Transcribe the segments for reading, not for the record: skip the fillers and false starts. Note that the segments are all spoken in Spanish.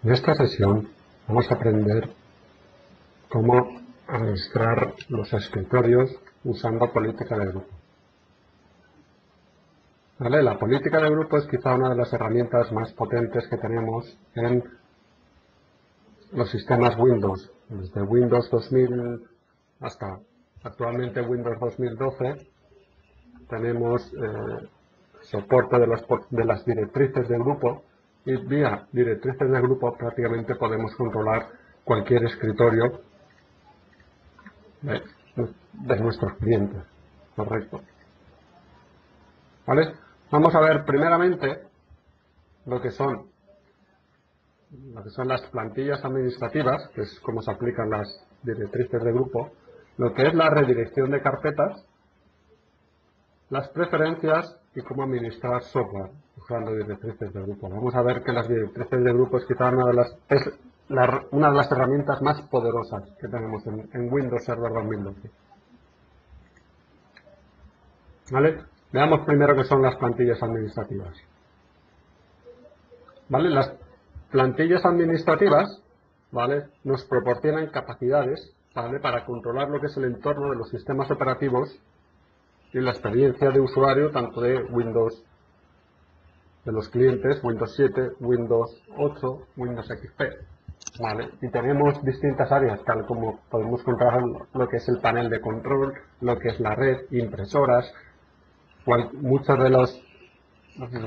En esta sesión vamos a aprender cómo administrar los escritorios usando política de grupo. ¿Vale? La política de grupo es quizá una de las herramientas más potentes que tenemos en los sistemas Windows, desde Windows 2000 hasta actualmente Windows 2012. Tenemos soporte de las directrices de grupo y vía directrices de grupo prácticamente podemos controlar cualquier escritorio de nuestros clientes. Correcto. ¿Vale? Vamos a ver primeramente lo que son las plantillas administrativas, que es cómo se aplican las directrices de grupo, lo que es la redirección de carpetas, las preferencias y cómo administrar software usando directrices de grupo. Vamos a ver que las directrices de grupo es quizá una de las herramientas más poderosas que tenemos en Windows Server 2012. ¿Vale? Veamos primero qué son las plantillas administrativas. ¿Vale? Las plantillas administrativas, ¿vale?, nos proporcionan capacidades, ¿vale?, para controlar lo que es el entorno de los sistemas operativos y la experiencia de usuario tanto de Windows, de los clientes, Windows 7, Windows 8, Windows XP. ¿Vale? Y tenemos distintas áreas, tal como podemos controlar lo que es el panel de control, lo que es la red, impresoras, muchas de las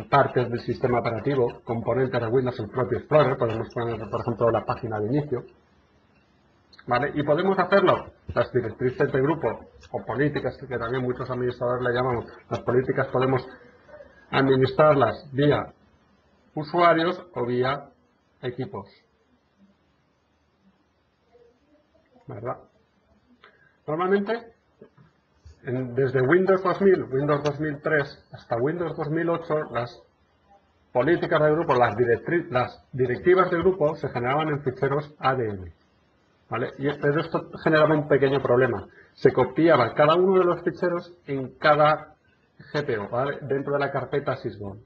partes del sistema operativo, componentes de Windows, el propio Explorer, podemos poner, por ejemplo, la página de inicio. ¿Vale? Y podemos hacerlo, las directrices de grupo o políticas, que también muchos administradores le llamamos, las políticas podemos administrarlas vía usuarios o vía equipos. ¿Verdad? Normalmente, desde Windows 2000, Windows 2003 hasta Windows 2008, las políticas de grupo, las directivas de grupo se generaban en ficheros ADM. ¿Vale? Pero esto generaba un pequeño problema. Se copiaba cada uno de los ficheros en cada GPO, ¿vale?, dentro de la carpeta sysvol.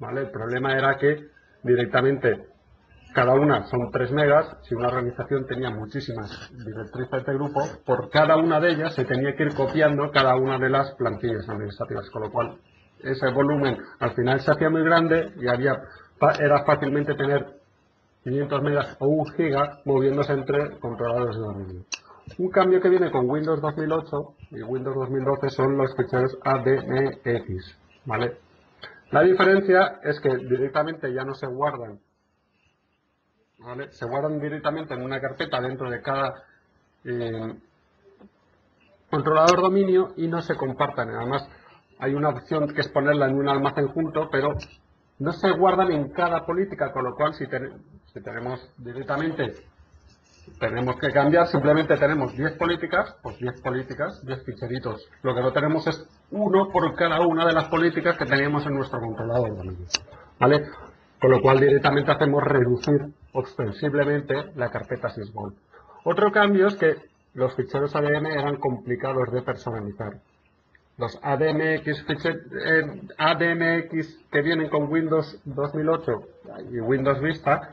¿Vale? El problema era que directamente cada una son 3 megas. Si una organización tenía muchísimas directrices de grupo, por cada una de ellas se tenía que ir copiando cada una de las plantillas administrativas, con lo cual ese volumen al final se hacía muy grande y era fácilmente tener 500 megas o 1 giga moviéndose entre controladores de dominio. Un cambio que viene con Windows 2008 y Windows 2012 son los ficheros ADMX. ¿Vale? La diferencia es que directamente ya no se guardan, ¿vale?, se guardan directamente en una carpeta dentro de cada controlador dominio y no se compartan. Además, hay una opción que es ponerla en un almacén junto, pero no se guardan en cada política, con lo cual si tenemos directamente, tenemos que cambiar, simplemente tenemos 10 políticas, pues 10 políticas, 10 ficheritos. Lo que no tenemos es uno por cada una de las políticas que teníamos en nuestro controlador dominio. ¿Vale? Con lo cual directamente hacemos reducir ostensiblemente la carpeta sysvol. Otro cambio es que los ficheros ADM eran complicados de personalizar. Los ADMX que vienen con Windows 2008 y Windows Vista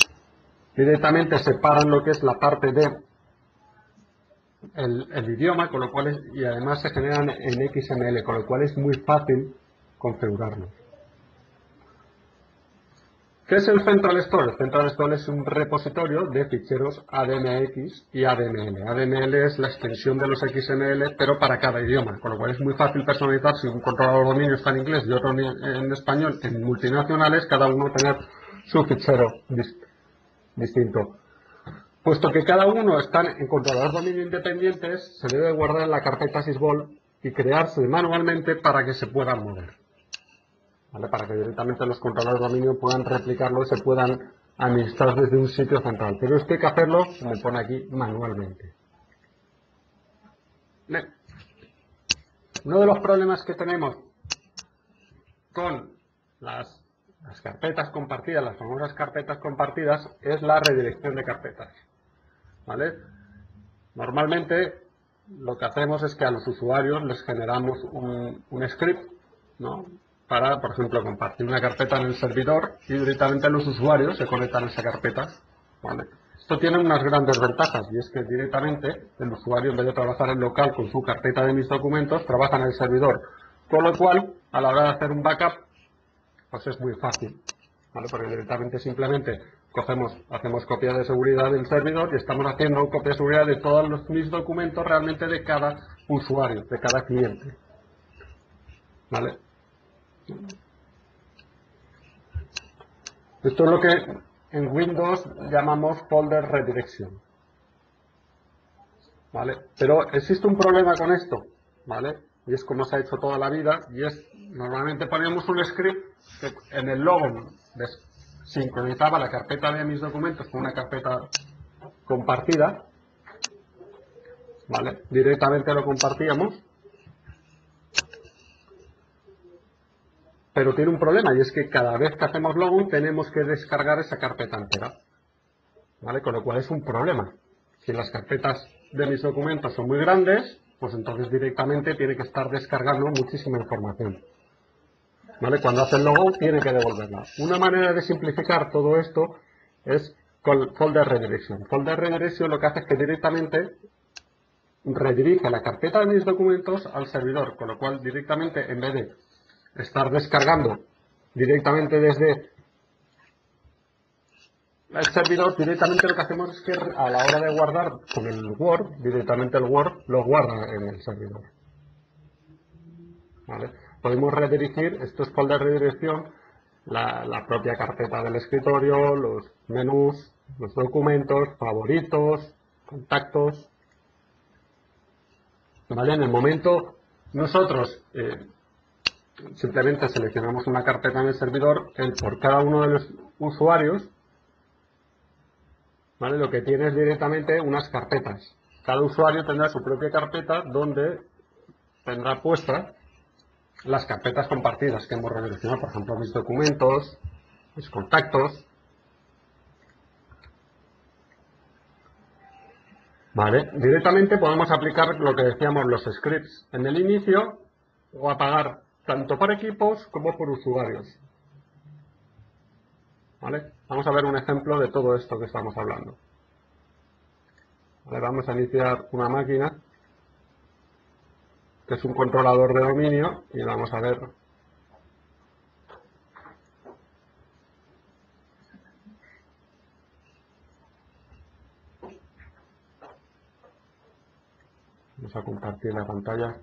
directamente separan lo que es la parte de el idioma, con lo cual y además se generan en XML, con lo cual es muy fácil configurarlo. ¿Qué es el Central Store? El Central Store es un repositorio de ficheros ADMX y ADML. ADML es la extensión de los XML, pero para cada idioma, con lo cual es muy fácil personalizar. Si un controlador de dominio está en inglés y otro en español, en multinacionales, cada uno tener su fichero distinto. Puesto que cada uno está en controladores de dominio independientes, se debe guardar en la carpeta sysvol y crearse manualmente para que se puedan mover. ¿Vale? Para que directamente los controladores de dominio puedan replicarlo y se puedan administrar desde un sitio central. Pero esto hay que hacerlo, como pone aquí, manualmente. Bien. Uno de los problemas que tenemos con las carpetas compartidas, las famosas carpetas compartidas, es la redirección de carpetas. ¿Vale? Normalmente lo que hacemos es que a los usuarios les generamos un script, ¿no?, para, por ejemplo, compartir una carpeta en el servidor y directamente los usuarios se conectan a esa carpeta. ¿vale? Esto tiene unas grandes ventajas, y es que directamente el usuario, en vez de trabajar en local con su carpeta de mis documentos, trabaja en el servidor. Con lo cual, a la hora de hacer un backup, pues es muy fácil, ¿vale? Porque directamente simplemente hacemos copia de seguridad del servidor y estamos haciendo copia de seguridad de todos mis documentos realmente de cada usuario, de cada cliente, ¿vale? Esto es lo que en Windows llamamos folder redirection, ¿vale? Pero existe un problema con esto, ¿vale? Y es como se ha hecho toda la vida, y es, normalmente ponemos un script que en el logo sincronizaba la carpeta de mis documentos con una carpeta compartida, ¿vale? Directamente lo compartíamos, pero tiene un problema, y es que cada vez que hacemos login tenemos que descargar esa carpeta entera, ¿vale? Con lo cual es un problema. Si las carpetas de mis documentos son muy grandes, pues entonces directamente tiene que estar descargando muchísima información, ¿vale? Cuando hace el logout tiene que devolverla. Una manera de simplificar todo esto es con folder redirection. Folder redirection lo que hace es que directamente redirige la carpeta de mis documentos al servidor, con lo cual directamente, en vez de estar descargando directamente desde el servidor, directamente lo que hacemos es que a la hora de guardar con el Word, directamente el Word lo guarda en el servidor, ¿vale? Podemos redirigir, esto es folder redirección, la propia carpeta del escritorio, los menús, los documentos, favoritos, contactos, ¿vale? En el momento nosotros simplemente seleccionamos una carpeta en el servidor, por cada uno de los usuarios, ¿vale? Lo que tiene es directamente unas carpetas. Cada usuario tendrá su propia carpeta donde tendrá puestas las carpetas compartidas que hemos redireccionado, por ejemplo, mis documentos, mis contactos, ¿vale? Directamente podemos aplicar lo que decíamos, los scripts en el inicio, o apagar tanto por equipos como por usuarios, ¿vale? Vamos a ver un ejemplo de todo esto que estamos hablando. Vale, vamos a iniciar una máquina que es un controlador de dominio y vamos a ver. Vamos a compartir la pantalla.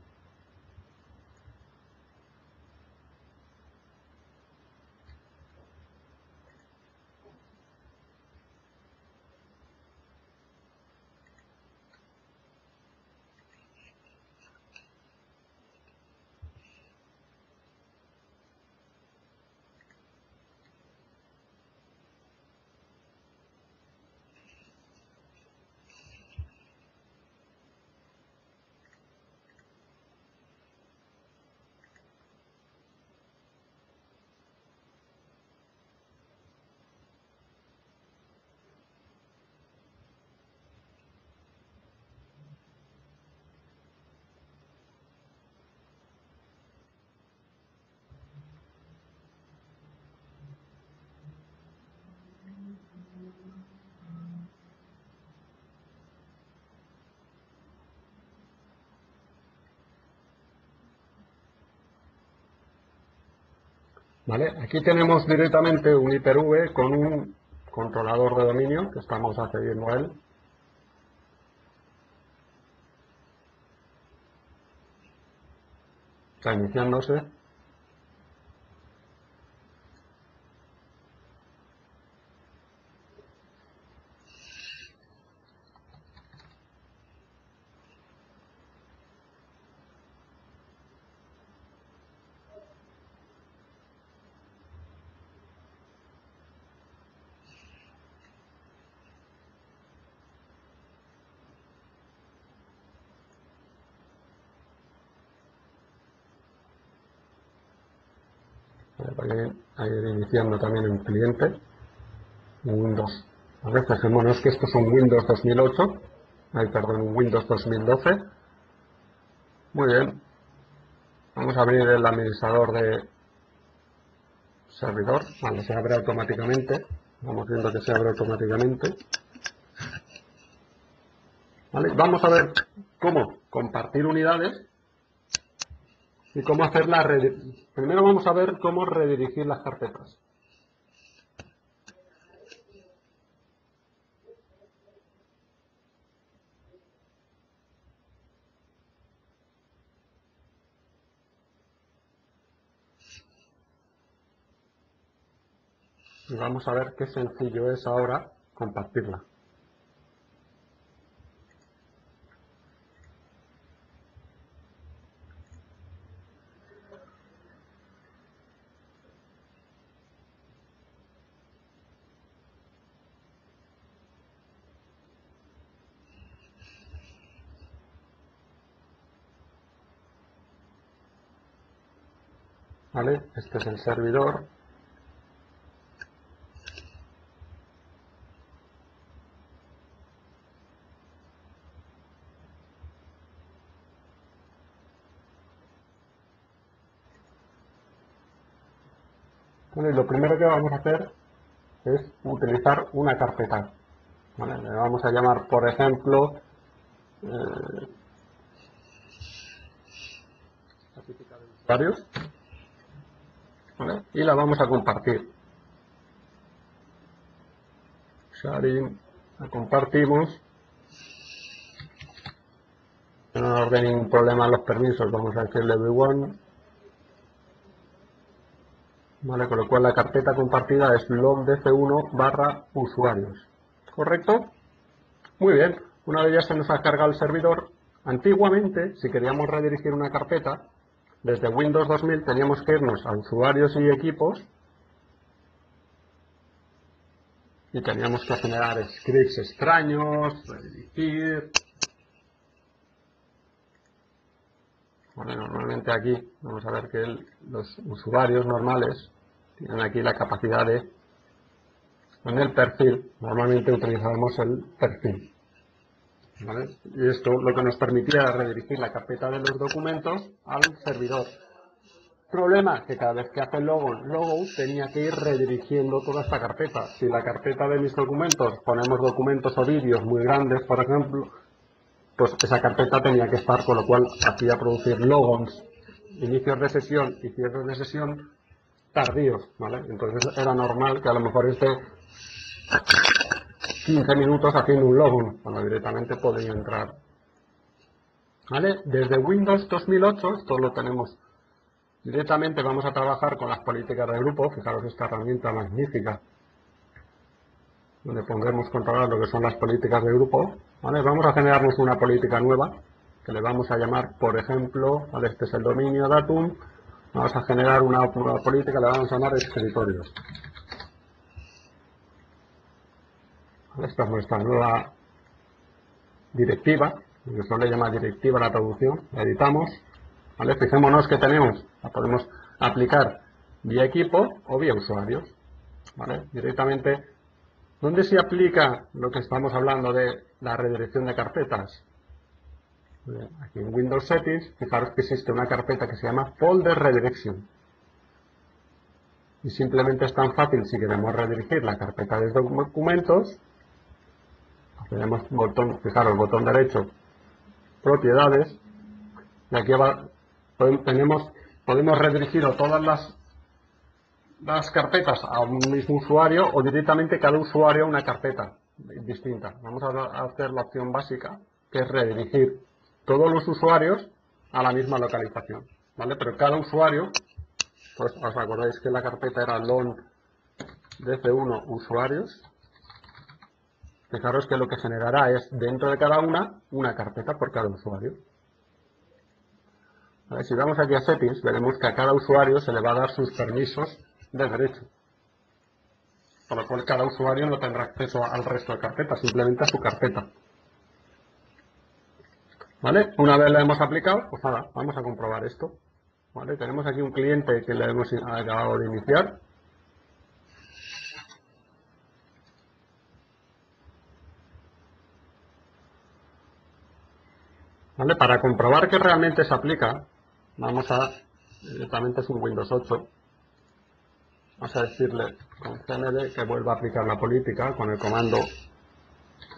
¿Vale? Aquí tenemos directamente un Hyper-V con un controlador de dominio que estamos accediendo a él. Está iniciándose. Va a ir iniciando también un cliente, un Windows. ¿Vale? Fijémonos que esto es un Windows 2008, un Windows 2012. Muy bien. Vamos a abrir el administrador de servidor. Vale, se abre automáticamente. Vamos viendo que se abre automáticamente. ¿Vale? Vamos a ver cómo compartir unidades y cómo hacer la redirección. Primero vamos a ver cómo redirigir las carpetas. Y vamos a ver qué sencillo es ahora compartirla. ¿Vale? Este es el servidor. Bueno, y lo primero que vamos a hacer es utilizar una carpeta. ¿Vale? Le vamos a llamar, por ejemplo, la típica de usuarios. ¿Vale? Y la vamos a compartir. Sharing, la compartimos. Que no nos dé ningún problema los permisos, vamos a decirle everyone. ¿Vale? Con lo cual la carpeta compartida es logdf1/usuarios. ¿Correcto? Muy bien. Una vez ya se nos ha cargado el servidor, antiguamente, si queríamos redirigir una carpeta, desde Windows 2000 teníamos que irnos a usuarios y equipos y teníamos que generar scripts extraños, redirigir. Bueno, normalmente aquí vamos a ver que los usuarios normales tienen aquí la capacidad de, en el perfil, normalmente utilizamos el perfil. ¿Vale? Y esto lo que nos permitía era redirigir la carpeta de los documentos al servidor. Problema, que cada vez que hace logout tenía que ir redirigiendo toda esta carpeta. Si la carpeta de mis documentos ponemos documentos o vídeos muy grandes, por ejemplo, pues esa carpeta tenía que estar, con lo cual hacía producir logons, inicios de sesión y cierres de sesión tardíos, ¿vale? Entonces era normal que a lo mejor esté 15 minutos haciendo un logon, cuando directamente podía entrar. ¿Vale? Desde Windows 2008, esto lo tenemos directamente, vamos a trabajar con las políticas de grupo. Fijaros esta herramienta magnífica, donde pondremos controlar lo que son las políticas de grupo. ¿Vale? Vamos a generarnos una política nueva, que le vamos a llamar, por ejemplo, ¿vale? Este es el dominio datum, vamos a generar una política, le vamos a llamar escritorios. ¿Vale? Esta es nuestra nueva directiva, que se le llama directiva a la traducción, la editamos. ¿Vale? Fijémonos que tenemos, la podemos aplicar vía equipo o vía usuarios. ¿Vale? Directamente, ¿dónde se aplica lo que estamos hablando de la redirección de carpetas? Aquí en Windows Settings, fijaros que existe una carpeta que se llama Folder Redirection. Y simplemente es tan fácil, si queremos redirigir la carpeta de documentos, tenemos botón, fijaros, botón derecho, propiedades, y aquí podemos redirigir o todas las carpetas a un mismo usuario o directamente cada usuario a una carpeta distinta. Vamos a hacer la opción básica, que es redirigir todos los usuarios a la misma localización, ¿vale? Pero cada usuario, pues os acordáis que la carpeta era logdf1 usuarios. Fijaros que lo que generará es dentro de cada una carpeta por cada usuario. ¿Vale? Si vamos aquí a Settings, veremos que a cada usuario se le va a dar sus permisos de derecho. Por lo cual cada usuario no tendrá acceso al resto de carpetas, simplemente a su carpeta. ¿Vale? Una vez la hemos aplicado, pues nada, vamos a comprobar esto. ¿Vale? Tenemos aquí un cliente que le hemos acabado de iniciar. ¿Vale? Para comprobar que realmente se aplica, vamos a, directamente es un Windows 8, vamos a decirle con cmd que vuelva a aplicar la política con el comando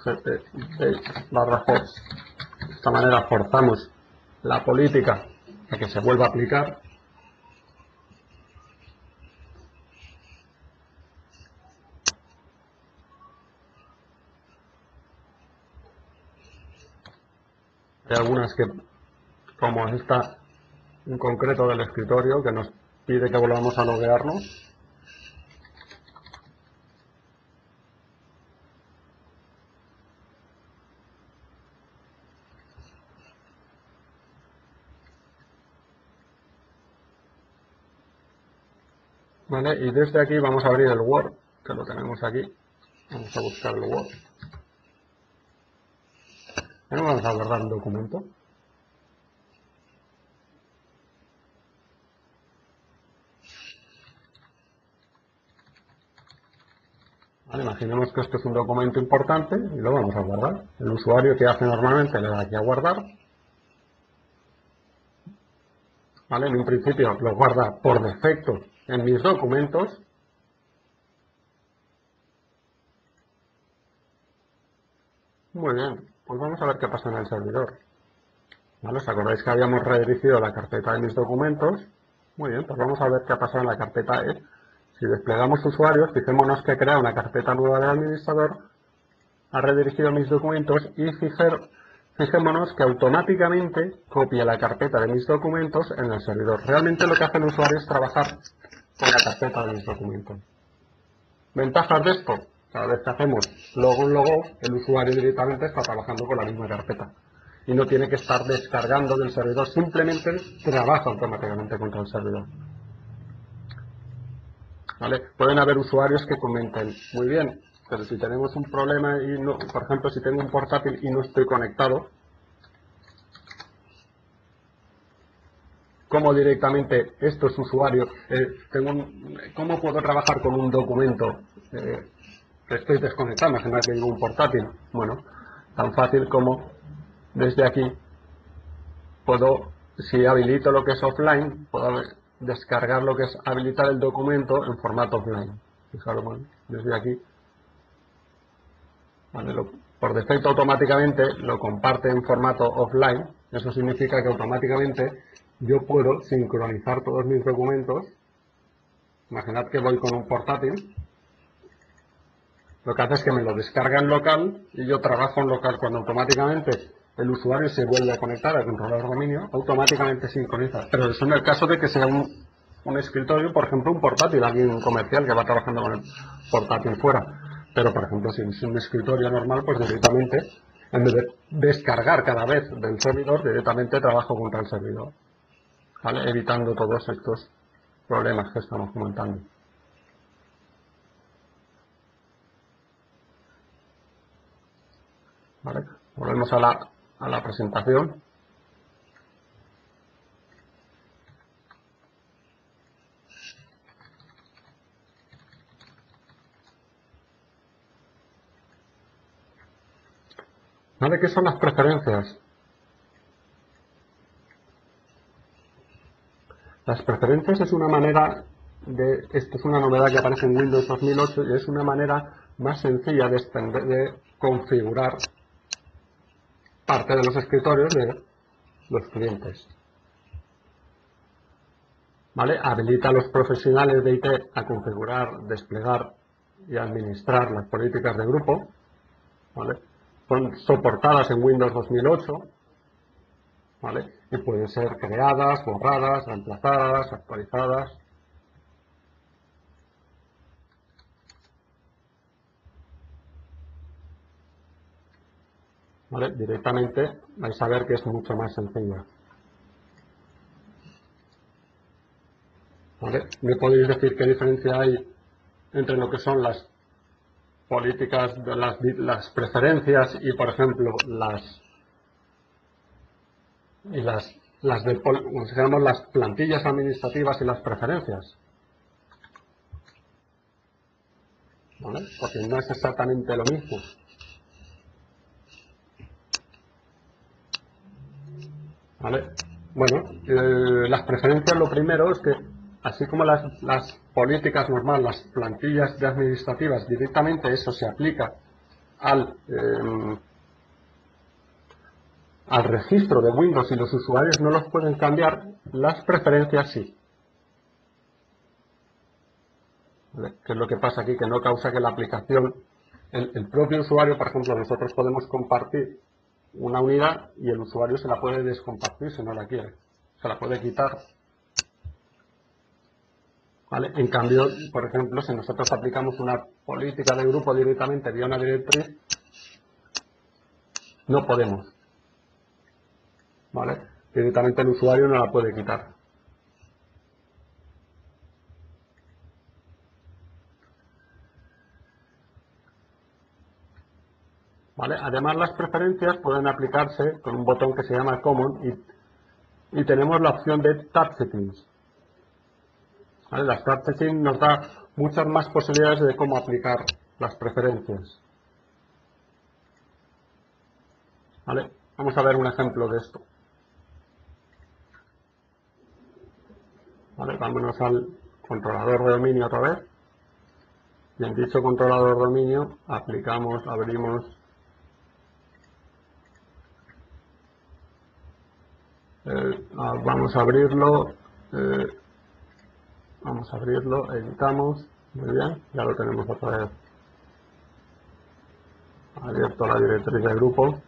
gtbase/force. De esta manera forzamos la política a que se vuelva a aplicar. Hay algunas que, como esta en concreto del escritorio, que nos pide que volvamos a loguearnos. ¿Vale? Y desde aquí vamos a abrir el Word, que lo tenemos aquí. Vamos a buscar el Word. Y vamos a guardar un documento. Vale, imaginemos que esto es un documento importante y lo vamos a guardar. El usuario, que hace normalmente, le da aquí a guardar. ¿Vale? En un principio lo guarda por defecto en mis documentos. Muy bien, pues vamos a ver qué pasa en el servidor. ¿Vale? ¿Os acordáis que habíamos redirigido la carpeta de mis documentos? Muy bien, pues vamos a ver qué ha pasado en la carpeta E. Si desplegamos usuarios, fijémonos que crea una carpeta nueva del administrador, ha redirigido mis documentos y fijémonos que automáticamente copia la carpeta de mis documentos en el servidor. Realmente lo que hace el usuario es trabajar con la carpeta de mis documentos. ¿Ventajas de esto? Cada vez que hacemos logout, el usuario directamente está trabajando con la misma carpeta y no tiene que estar descargando del servidor, simplemente trabaja automáticamente contra el servidor. ¿Vale? Pueden haber usuarios que comenten, muy bien, pero si tenemos un problema y no, por ejemplo, si tengo un portátil y no estoy conectado, ¿cómo directamente estos usuarios, cómo puedo trabajar con un documento que estoy desconectado? Imaginar que tengo un portátil. Bueno, tan fácil como desde aquí puedo, si habilito lo que es offline, puedo descargar lo que es habilitar el documento en formato offline. Fijaros, bueno, desde aquí, ¿vale? Por defecto automáticamente lo comparte en formato offline. Eso significa que automáticamente yo puedo sincronizar todos mis documentos. Imaginad que voy con un portátil. Lo que hace es que me lo descarga en local y yo trabajo en local. Cuando automáticamente el usuario se vuelve a conectar al controlador de dominio, automáticamente sincroniza. Pero eso en el caso de que sea un escritorio, por ejemplo, un portátil, alguien comercial que va trabajando con el portátil fuera. Pero, por ejemplo, si es un escritorio normal, pues directamente, en vez de descargar cada vez del servidor, directamente trabajo contra el servidor, ¿vale? Evitando todos estos problemas que estamos comentando. ¿Vale? Volvemos a la presentación. ¿Vale? ¿Qué son las preferencias? Las preferencias es una manera esto es una novedad que aparece en Windows 2008 y es una manera más sencilla de configurar parte de los escritorios de los clientes. ¿Vale? Habilita a los profesionales de IT a configurar, desplegar y administrar las políticas de grupo. ¿Vale? Son soportadas en Windows 2008. ¿Vale? Y pueden ser creadas, borradas, reemplazadas, actualizadas. ¿Vale? Directamente vais a ver que es mucho más sencilla. ¿Vale? ¿Me podéis decir qué diferencia hay entre lo que son las políticas, de las preferencias y, por ejemplo, las plantillas administrativas y las preferencias? ¿Vale? Porque no es exactamente lo mismo. ¿Vale? Bueno, las preferencias, lo primero es que, así como las políticas normales, las plantillas administrativas, directamente eso se aplica al registro de Windows y los usuarios no los pueden cambiar, las preferencias sí. ¿Vale? ¿Qué es lo que pasa aquí? Que no causa que la aplicación, el propio usuario, por ejemplo, nosotros podemos compartir una unidad y el usuario se la puede descompartir si no la quiere. Se la puede quitar. ¿Vale? En cambio, por ejemplo, si nosotros aplicamos una política de grupo directamente vía una directriz, no podemos. ¿Vale? Directamente el usuario no la puede quitar. ¿Vale? Además, las preferencias pueden aplicarse con un botón que se llama Common y tenemos la opción de Tab Settings. ¿Vale? Las Tab Settings nos da muchas más posibilidades de cómo aplicar las preferencias. ¿Vale? Vamos a ver un ejemplo de esto. ¿Vale? Vámonos al controlador de dominio otra vez. Y en dicho controlador de dominio abrimos vamos a abrirlo, editamos, muy bien, ya lo tenemos otra vez abierto la directriz de grupo.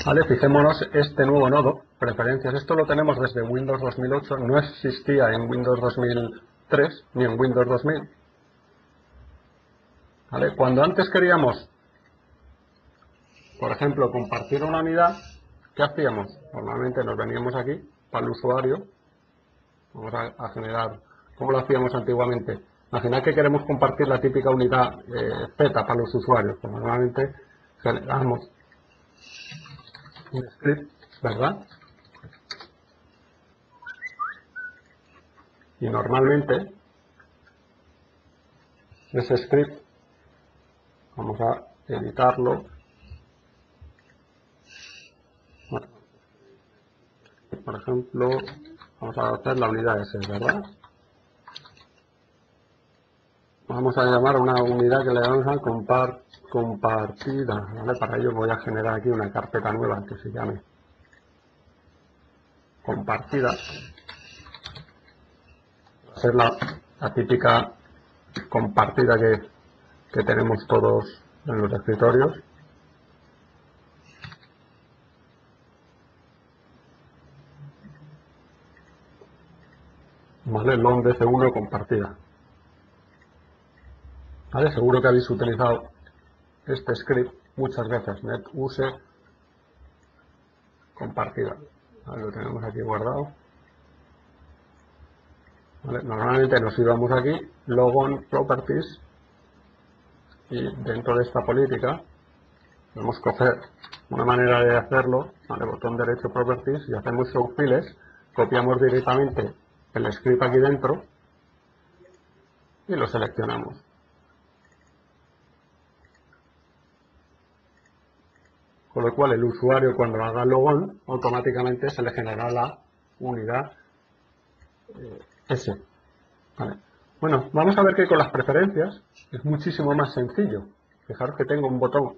Vale, fijémonos este nuevo nodo, preferencias, esto lo tenemos desde Windows 2008, no existía en Windows 2003 ni en Windows 2000. ¿Vale? Cuando antes queríamos, por ejemplo, compartir una unidad, ¿qué hacíamos? Normalmente nos veníamos aquí, para el usuario, vamos a generar, ¿cómo lo hacíamos antiguamente? Imaginad que queremos compartir la típica unidad Z para los usuarios, pues normalmente generamos un script, ¿verdad? Y normalmente ese script vamos a editarlo. Por ejemplo, vamos a hacer la unidad S, ¿verdad? Vamos a llamar a una unidad que le vamos a compartida, ¿vale? Para ello voy a generar aquí una carpeta nueva que se llame compartida. Va a ser la típica compartida que tenemos todos en los escritorios. ¿Vale? LON DC1 compartida. ¿Vale? Seguro que habéis utilizado este script muchas veces. NetUse compartida. ¿Vale? Lo tenemos aquí guardado. ¿Vale? Normalmente nos íbamos aquí, Logon Properties, y dentro de esta política podemos coger una manera de hacerlo, ¿vale? Botón derecho Properties y hacemos Show Files, copiamos directamente el script aquí dentro y lo seleccionamos. Con lo cual el usuario cuando haga logon automáticamente se le generará la unidad S. ¿Vale? Bueno, vamos a ver que con las preferencias es muchísimo más sencillo. Fijaros que tengo un botón,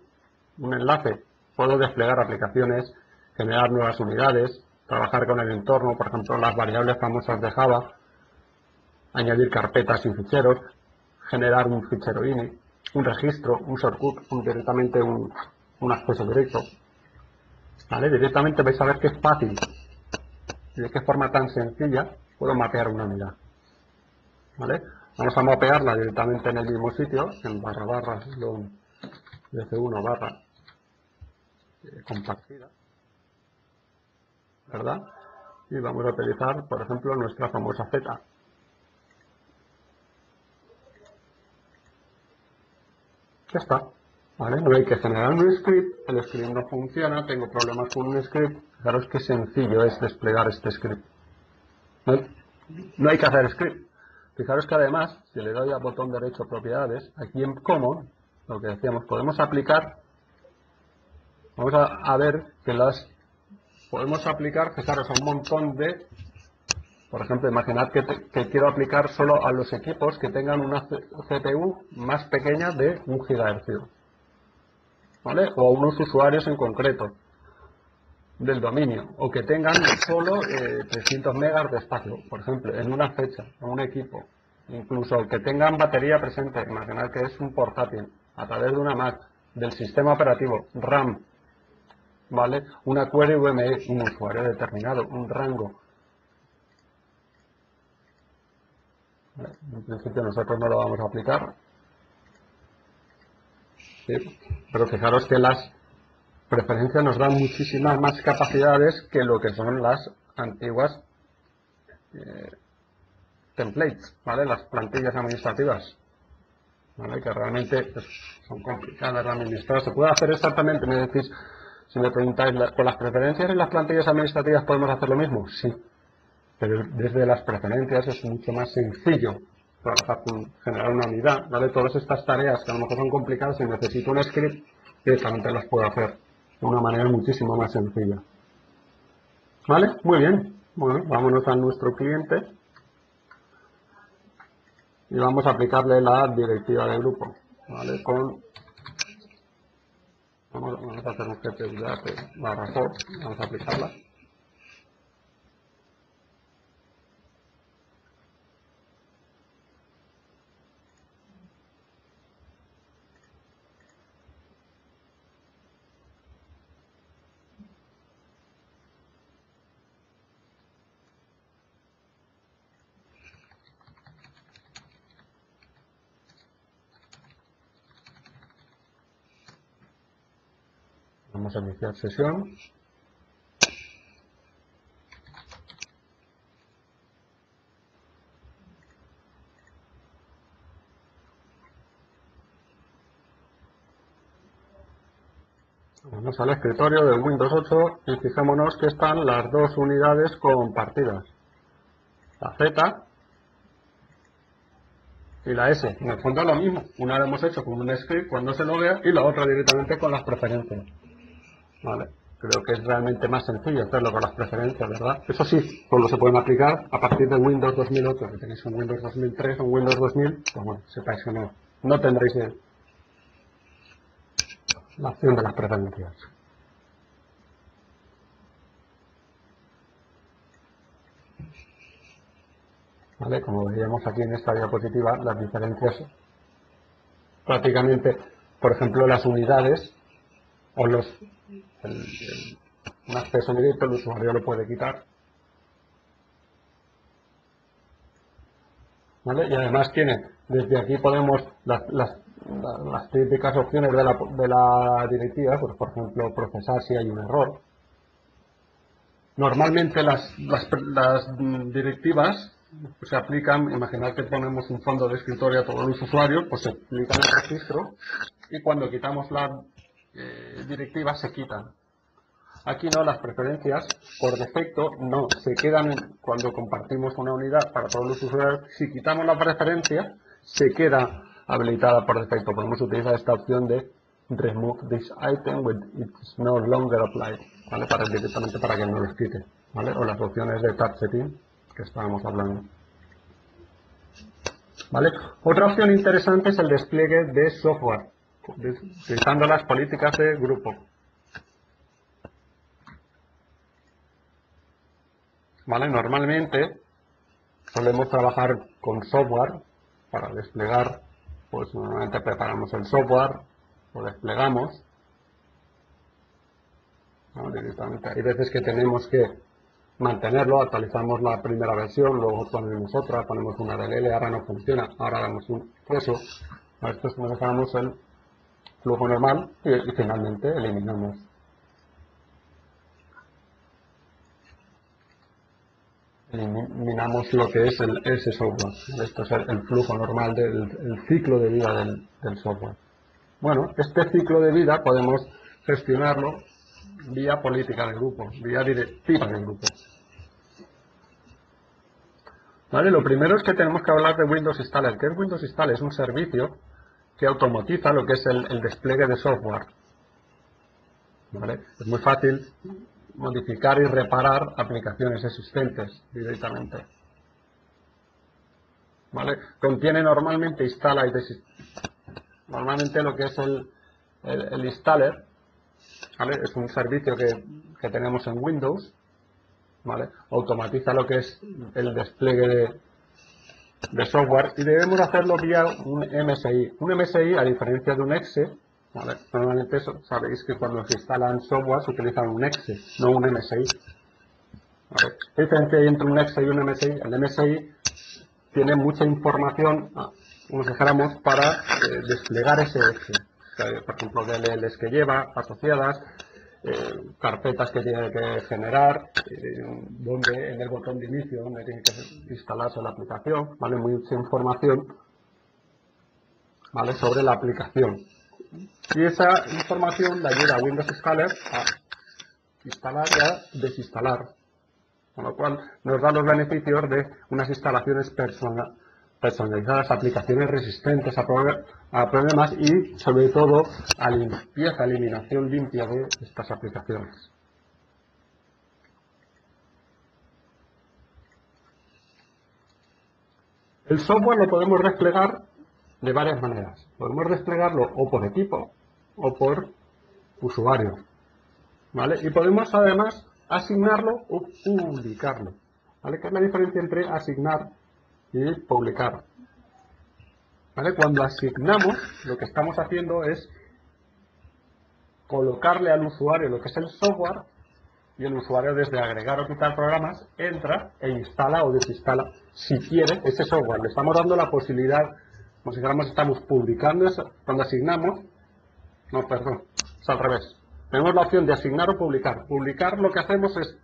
un enlace, puedo desplegar aplicaciones, generar nuevas unidades, trabajar con el entorno, por ejemplo, las variables famosas de Java, añadir carpetas y ficheros, generar un fichero ini, un registro, un shortcut, directamente un acceso directo. ¿Vale? Directamente vais a ver que es fácil y de qué forma tan sencilla puedo mapear una unidad. ¿Vale? Vamos a mapearla directamente en el mismo sitio, en //DC1 barra compartida, ¿verdad? Y vamos a utilizar, por ejemplo, nuestra famosa Z. Ya está. ¿Vale? No hay que generar un script, el script no funciona, tengo problemas con un script. Fijaros qué sencillo es desplegar este script. No hay que hacer script. Fijaros que además, si le doy al botón derecho propiedades, aquí en Common, lo que decíamos, podemos aplicar, vamos a ver que podemos aplicar, fijaros, a un montón de Por ejemplo, imaginad que quiero aplicar solo a los equipos que tengan una CPU más pequeña de 1 GHz, ¿vale? O a unos usuarios en concreto del dominio, o que tengan solo 300 megas de espacio, por ejemplo, en una fecha, en un equipo. Incluso que tengan batería presente, imaginad que es un portátil, a través de una Mac, del sistema operativo, RAM, ¿vale? Una query UML, un usuario determinado, un rango. ¿Vale? En principio nosotros no lo vamos a aplicar. Sí. Pero fijaros que las preferencias nos dan muchísimas más capacidades que lo que son las antiguas templates, ¿vale? Las plantillas administrativas, ¿vale? Que realmente pues, son complicadas de administrar. Se puede hacer exactamente, me decís, si me preguntáis, ¿con las preferencias en las plantillas administrativas podemos hacer lo mismo? Sí, pero desde las preferencias es mucho más sencillo trabajar con generar una unidad, ¿vale? Todas estas tareas que a lo mejor son complicadas, si necesito un script, directamente las puedo hacer de una manera muchísimo más sencilla. ¿Vale? Muy bien. Bueno, vámonos a nuestro cliente y vamos a aplicarle la directiva de grupo, ¿vale? Vamos a hacer un GPU-barra-for, vamos a aplicarla. Vamos a iniciar sesión. Vamos al escritorio del Windows 8 y fijémonos que están las dos unidades compartidas. La Z y la S. En el fondo es lo mismo. Una la hemos hecho con un script cuando se loguea y la otra directamente con las preferencias. Vale. Creo que es realmente más sencillo hacerlo con las preferencias, ¿verdad? Eso sí, solo se pueden aplicar a partir del Windows 2008. Si tenéis un Windows 2003 o un Windows 2000, pues bueno, sepáis que no tendréis la opción de las preferencias. ¿Vale? Como veíamos aquí en esta diapositiva, las diferencias prácticamente, por ejemplo, las unidades o un acceso directo, el usuario lo puede quitar. ¿Vale? Y además tiene, desde aquí podemos, las típicas opciones de la directiva, pues por ejemplo, procesar si hay un error. Normalmente las directivas se aplican, imaginad que ponemos un fondo de escritorio a todos los usuarios, pues se aplica en el registro y cuando quitamos las directivas se quitan. Aquí no, las preferencias por defecto no se quedan cuando compartimos una unidad para todos los usuarios. Si quitamos la preferencia, se queda habilitada por defecto. Podemos utilizar esta opción de remove this item when it's no longer applied, ¿vale? Directamente para que no los quite, ¿vale? O las opciones de tab setting que estábamos hablando. ¿Vale? Otra opción interesante es el despliegue de software, utilizando las políticas de grupo. ¿Vale? Normalmente solemos trabajar con software para desplegar, pues normalmente preparamos el software, lo desplegamos, ¿no? Directamente. Hay veces que tenemos que mantenerlo, actualizamos la primera versión, luego ponemos otra, ponemos una DLL, ahora no funciona, ahora damos un eso, a esto manejamos el flujo normal y finalmente eliminamos. Eliminamos lo que es ese software. Esto es el flujo normal del ciclo de vida del software. Bueno, este ciclo de vida podemos gestionarlo vía política de grupo, vía directiva de grupo. ¿Vale? Lo primero es que tenemos que hablar de Windows Installer. ¿Qué es Windows Installer? Es un servicio que automatiza lo que es el despliegue de software. ¿Vale? Es muy fácil modificar y reparar aplicaciones existentes directamente. ¿vale? Contiene normalmente instala y normalmente lo que es el installer, ¿vale? Es un servicio que tenemos en Windows, ¿vale? Automatiza lo que es el despliegue de software y debemos hacerlo vía un MSI. Un MSI, a diferencia de un exe, ¿vale? Normalmente sabéis que cuando se instalan software se utiliza un exe, no un MSI. ¿Vale? ¿Qué diferencia hay entre un exe y un MSI? El MSI tiene mucha información, como si dijéramos, para desplegar ese exe. O sea, por ejemplo, DLLs que lleva asociadas, carpetas que tiene que generar, donde en el botón de inicio, donde tiene que instalarse la aplicación, ¿vale? Mucha información, ¿vale? Sobre la aplicación. Y esa información le ayuda a Windows Scaler a instalar y a desinstalar, con lo cual nos da los beneficios de unas instalaciones personalizadas, aplicaciones resistentes a problemas y, sobre todo, a limpieza, eliminación limpia de estas aplicaciones. El software lo podemos desplegar de varias maneras. Podemos desplegarlo o por equipo o por usuario, ¿vale? Y podemos además asignarlo o publicarlo, ¿vale? ¿Qué es la diferencia entre asignar y publicar? ¿Vale? Cuando asignamos, lo que estamos haciendo es colocarle al usuario lo que es el software y el usuario, desde agregar o quitar programas, entra e instala o desinstala si quiere ese software. Le estamos dando la posibilidad, como si dijéramos, estamos publicando eso. Cuando asignamos, no, perdón, es al revés. Tenemos la opción de asignar o publicar. Publicar, lo que hacemos es,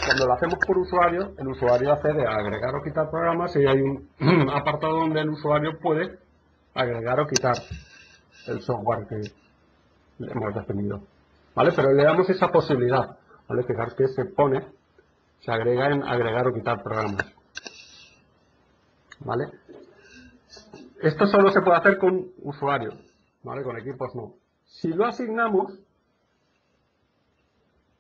cuando lo hacemos por usuario, el usuario accede a agregar o quitar programas y hay un apartado donde el usuario puede agregar o quitar el software que le hemos definido, ¿vale? Pero le damos esa posibilidad, ¿vale? Fijaros que se agrega en agregar o quitar programas, ¿vale? Esto solo se puede hacer con usuarios, ¿vale? Con equipos no. Si lo asignamos,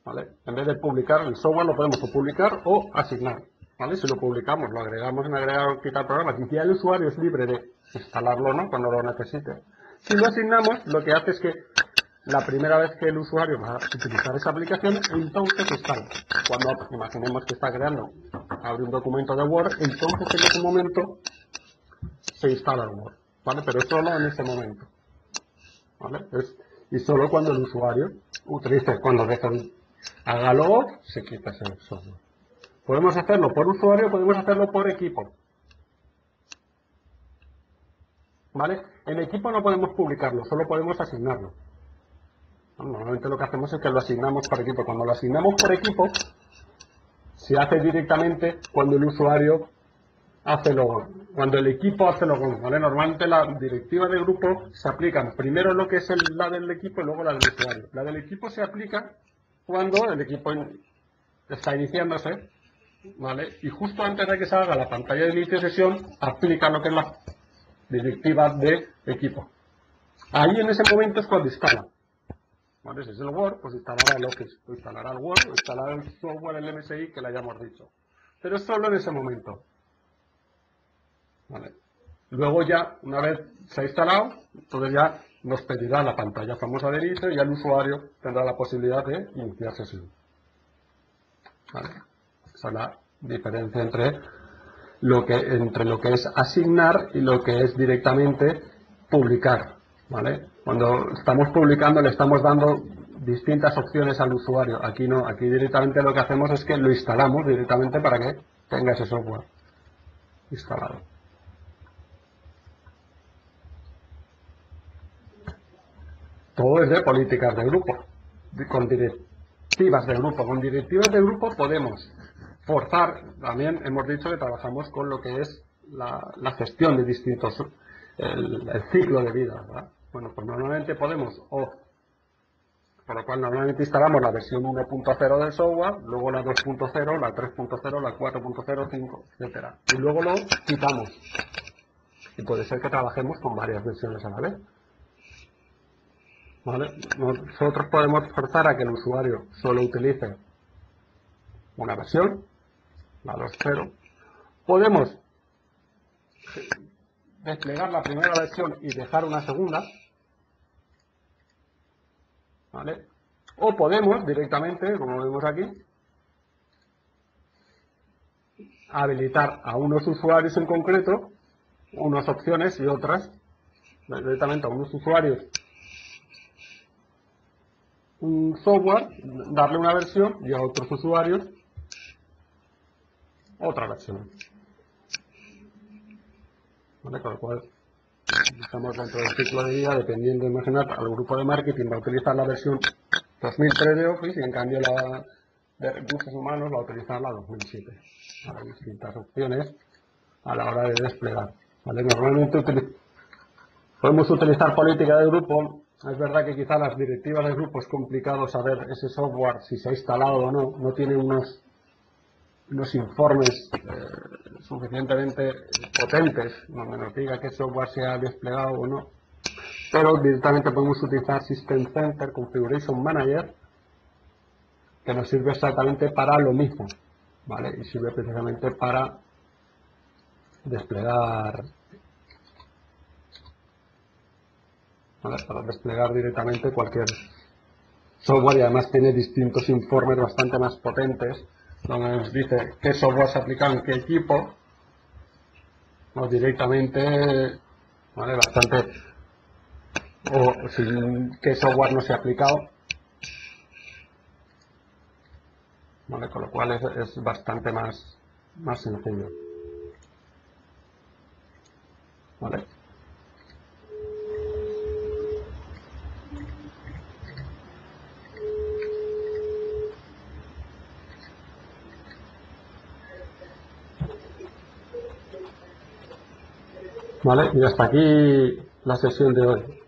¿vale? En vez de publicar el software, lo podemos o publicar o asignar, ¿vale? Si lo publicamos, lo agregamos en agregar o quitar programas y ya el usuario es libre de instalarlo o no cuando lo necesite. Si lo asignamos, lo que hace es que la primera vez que el usuario va a utilizar esa aplicación, entonces instala. Cuando imaginemos que está creando, abre un documento de Word, entonces en ese momento se instala el Word, ¿vale? Pero solo en ese momento, ¿vale? Y solo cuando el usuario utilice, cuando haga log, se quita ese software. Podemos hacerlo por usuario, podemos hacerlo por equipo, ¿vale? En equipo no podemos publicarlo, solo podemos asignarlo. Normalmente lo que hacemos es que lo asignamos por equipo. Cuando lo asignamos por equipo, se hace directamente cuando el usuario hace logon, cuando el equipo hace logon, ¿vale? Normalmente las directivas de grupo se aplican primero lo que es la del equipo y luego la del usuario. La del equipo se aplica cuando el equipo está iniciándose, ¿vale? Y justo antes de que salga la pantalla de inicio de sesión, aplica lo que es la directiva de equipo. Ahí en ese momento es cuando instala. ¿Vale? Si es el Word, pues instalará el Office, o instalará el Word, o instalará el software, el MSI que le hayamos dicho. Pero solo en ese momento. ¿Vale? Luego ya, una vez se ha instalado, entonces ya nos pedirá la pantalla famosa de inicio y ya el usuario tendrá la posibilidad de iniciar sesión. ¿Vale? Esa es la diferencia entre lo que es asignar y lo que es directamente publicar, ¿vale? Cuando estamos publicando le estamos dando distintas opciones al usuario. Aquí no, aquí directamente lo que hacemos es que lo instalamos directamente para que tenga ese software instalado. Todo es de políticas de grupo, con directivas de grupo. Con directivas de grupo podemos forzar, también hemos dicho que trabajamos con lo que es la gestión de distintos, el ciclo de vida, ¿verdad? Bueno, pues normalmente podemos, por lo cual normalmente instalamos la versión 1.0 del software, luego la 2.0, la 3.0, la 4.0, 5, etcétera. Y luego lo quitamos. Y puede ser que trabajemos con varias versiones a la vez, ¿vale? Nosotros podemos forzar a que el usuario solo utilice una versión, la 2.0. Podemos desplegar la primera versión y dejar una segunda, ¿vale? O podemos directamente, como vemos aquí, habilitar a unos usuarios en concreto unas opciones y otras, directamente a unos usuarios un software, darle una versión y a otros usuarios otra versión. ¿Vale? Con lo cual, estamos dentro del ciclo de vida, dependiendo, imaginad, al grupo de marketing va a utilizar la versión 2003 de Office y en cambio la de recursos humanos va a utilizar la 2007. Hay distintas opciones a la hora de desplegar. ¿Vale? Normalmente podemos utilizar política de grupo. Es verdad que quizá las directivas de grupo es complicado saber ese software si se ha instalado o no. No tiene unos informes suficientemente potentes donde nos diga qué software se ha desplegado o no. Pero directamente podemos utilizar System Center Configuration Manager, que nos sirve exactamente para lo mismo, ¿vale? Y sirve precisamente para desplegar, ¿vale? Para desplegar directamente cualquier software, y además tiene distintos informes bastante más potentes donde nos dice qué software se ha aplicado en qué equipo, o directamente, ¿vale? Bastante, o sin qué software no se ha aplicado, ¿vale? Con lo cual es bastante más sencillo, ¿vale? Vale, y hasta aquí la sesión de hoy.